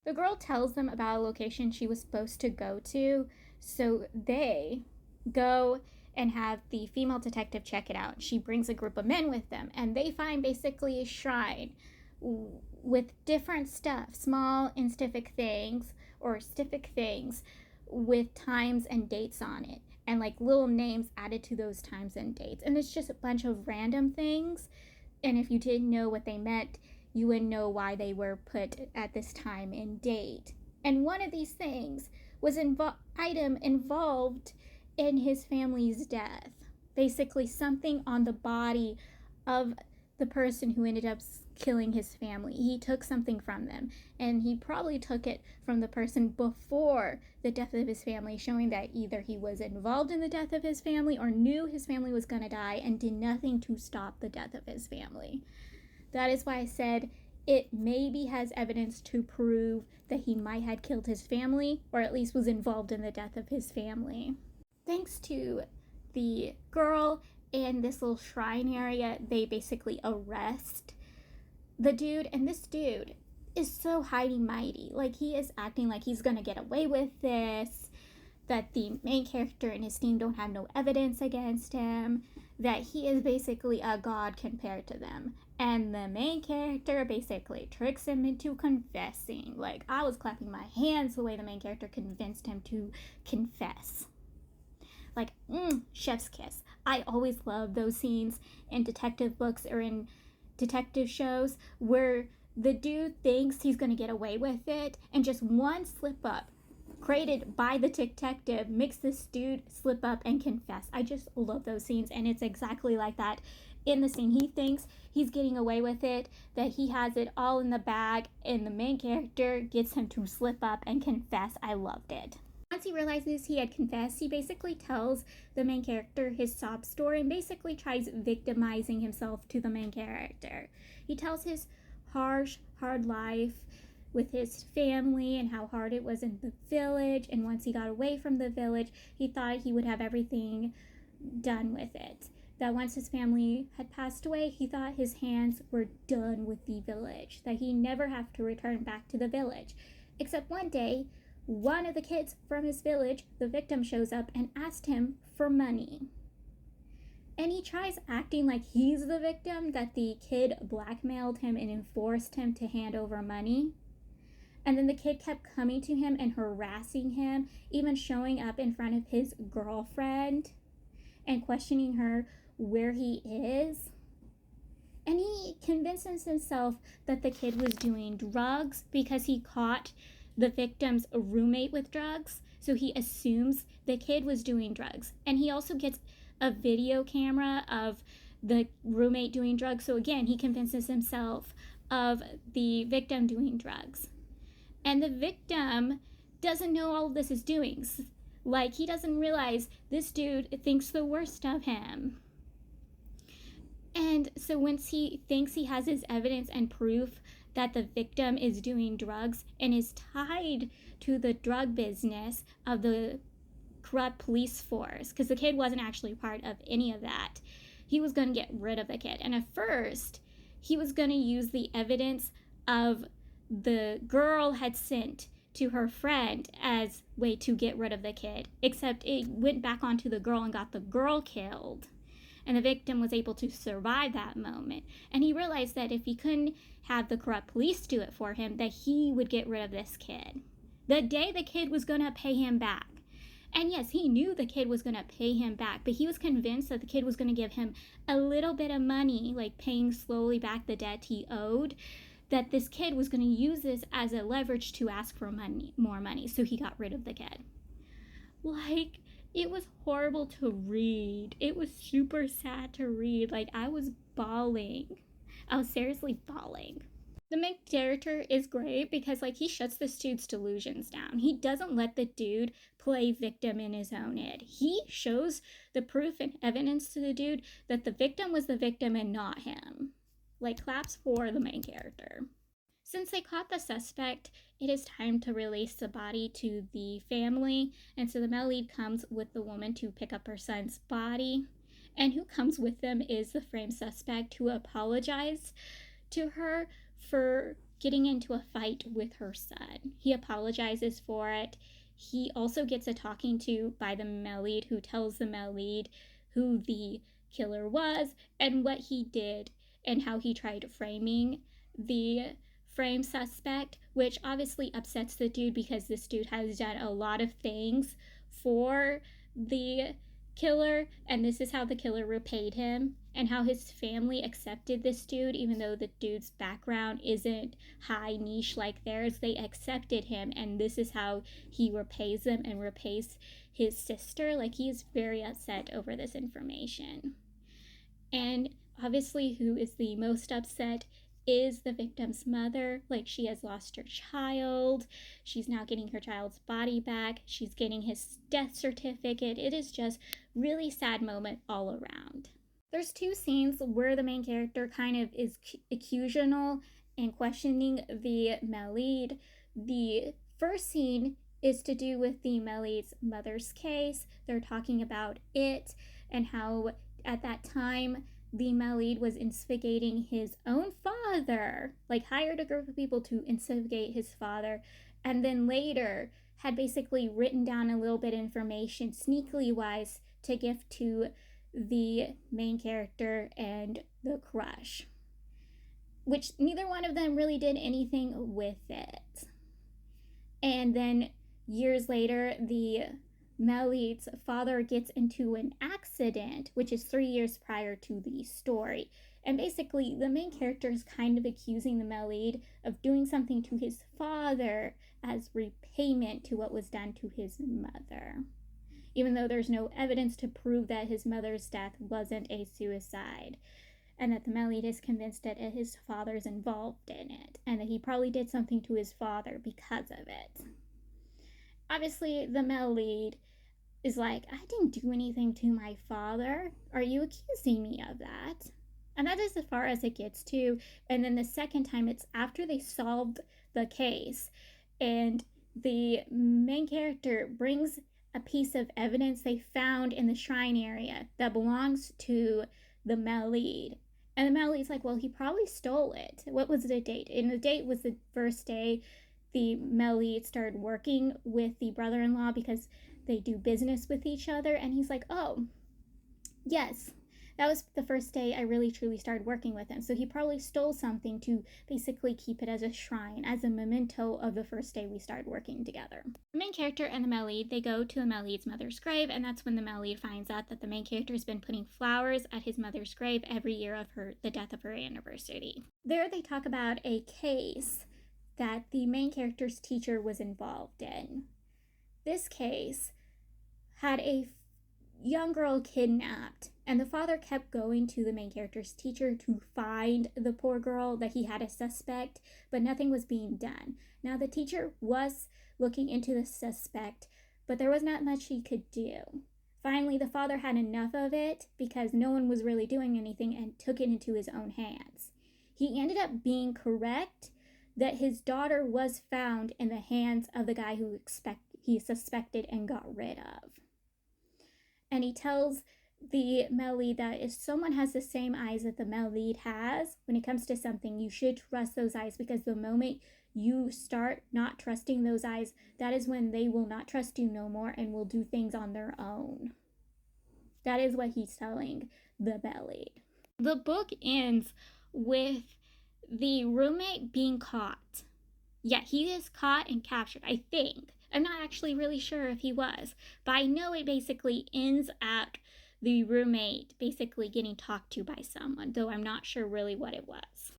The girl tells them about a location she was supposed to go to, so they go and have the female detective check it out. She brings a group of men with them, and they find basically a shrine with different stuff, small and stific things, or stific things with times and dates on it, and like little names added to those times and dates. And it's just a bunch of random things. And if you didn't know what they meant, you would know why they were put at this time and date. And one of these things was item involved in his family's death. Basically, something on the body of the person who ended up killing his family. He took something from them, and he probably took it from the person before the death of his family, showing that either he was involved in the death of his family or knew his family was going to die and did nothing to stop the death of his family. That is why I said it maybe has evidence to prove that he might have killed his family, or at least was involved in the death of his family. Thanks to the girl in this little shrine area, they basically arrest the dude, and this dude is so hidey mighty. Like, he is acting like he's gonna get away with this, that the main character and his team don't have no evidence against him, that he is basically a god compared to them. And the main character basically tricks him into confessing. Like, I was clapping my hands the way the main character convinced him to confess. Like, chef's kiss. I always love those scenes in detective books or in detective shows where the dude thinks he's gonna get away with it, and just one slip up created by the detective makes this dude slip up and confess. I just love those scenes, and it's exactly like that in the scene. He thinks he's getting away with it, that he has it all in the bag, and the main character gets him to slip up and confess. I loved it. Once he realizes he had confessed, he basically tells the main character his sob story and basically tries victimizing himself to the main character. He tells his harsh, hard life with his family and how hard it was in the village, and once he got away from the village, he thought he would have everything done with it. That once his family had passed away, he thought his hands were done with the village, that he never have to return back to the village. Except one day, one of the kids from his village, the victim, shows up and asked him for money. And he tries acting like he's the victim, that the kid blackmailed him and enforced him to hand over money. And then the kid kept coming to him and harassing him, even showing up in front of his girlfriend and questioning her where he is. And he convinces himself that the kid was doing drugs because he caught the victim's roommate with drugs. So he assumes the kid was doing drugs. And he also gets a video camera of the roommate doing drugs. So again, he convinces himself of the victim doing drugs. And the victim doesn't know all of this is doings. Like, he doesn't realize this dude thinks the worst of him. And so once he thinks he has his evidence and proof that the victim is doing drugs and is tied to the drug business of the corrupt police force, because the kid wasn't actually part of any of that, he was going to get rid of the kid. And at first, he was going to use the evidence of the girl had sent to her friend as way to get rid of the kid, except it went back onto the girl and got the girl killed. And the victim was able to survive that moment. And he realized that if he couldn't have the corrupt police do it for him, that he would get rid of this kid. The day the kid was going to pay him back. And yes, he knew the kid was going to pay him back, but he was convinced that the kid was going to give him a little bit of money, like paying slowly back the debt he owed, that this kid was going to use this as a leverage to ask for more money. So he got rid of the kid. Like, it was horrible to read. It was super sad to read. Like, I was bawling. I was seriously bawling. The main character is great because, like, he shuts this dude's delusions down. He doesn't let the dude play victim in his own head. He shows the proof and evidence to the dude that the victim was the victim and not him. Like, claps for the main character. Since they caught the suspect, it is time to release the body to the family, and so the male lead comes with the woman to pick up her son's body, and who comes with them is the framed suspect, who apologized to her for getting into a fight with her son. He apologizes for it. He also gets a talking to by the male lead, who tells the male lead who the killer was and what he did and how he tried framing the frame suspect, which obviously upsets the dude because this dude has done a lot of things for the killer, and this is how the killer repaid him, and how his family accepted this dude even though the dude's background isn't high niche like theirs. They accepted him, and this is how he repays them and repays his sister. Like, he is very upset over this information. And obviously, who is the most upset is the victim's mother. Like, she has lost her child. She's now getting her child's body back. She's getting his death certificate. It is just really sad moment all around. There's two scenes where the main character kind of is accusational and questioning the male lead. The first scene is to do with the male lead's mother's case. They're talking about it and how at that time the male lead was instigating his own father, like hired a group of people to instigate his father, and then later had basically written down a little bit of information sneakily wise to give to the main character and the crush, which neither one of them really did anything with it. And then years later, the male lead's father gets into an accident, which is 3 years prior to the story. And basically, the main character is kind of accusing the male lead of doing something to his father as repayment to what was done to his mother, even though there's no evidence to prove that his mother's death wasn't a suicide, and that the male lead is convinced that his father's involved in it, and that he probably did something to his father because of it. Obviously, the male lead is like, I didn't do anything to my father. Are you accusing me of that? And that is as far as it gets to. And then the second time, it's after they solved the case, and the main character brings a piece of evidence they found in the shrine area that belongs to the male lead. And the male lead's like, well, he probably stole it. What was the date? And the date was the first day the male lead started working with the brother-in-law because they do business with each other. And he's like, oh, yes, that was the first day I really truly started working with him. So he probably stole something to basically keep it as a shrine, as a memento of the first day we started working together. The main character and the male lead, they go to the male lead's mother's grave, and that's when the male lead finds out that the main character has been putting flowers at his mother's grave every year of the death of her anniversary. There they talk about a case that the main character's teacher was involved in. This case had a young girl kidnapped, and the father kept going to the main character's teacher to find the poor girl, that he had a suspect, but nothing was being done. Now, the teacher was looking into the suspect, but there was not much he could do. Finally, the father had enough of it because no one was really doing anything and took it into his own hands. He ended up being correct that his daughter was found in the hands of the guy who he suspected and got rid of. And he tells the male lead that if someone has the same eyes that the male lead has, when it comes to something, you should trust those eyes, because the moment you start not trusting those eyes, that is when they will not trust you no more and will do things on their own. That is what he's telling the male lead. The book ends with the roommate being caught. Yeah, he is caught and captured, I think. I'm not actually really sure if he was, but I know it basically ends at the roommate basically getting talked to by someone, though I'm not sure really what it was.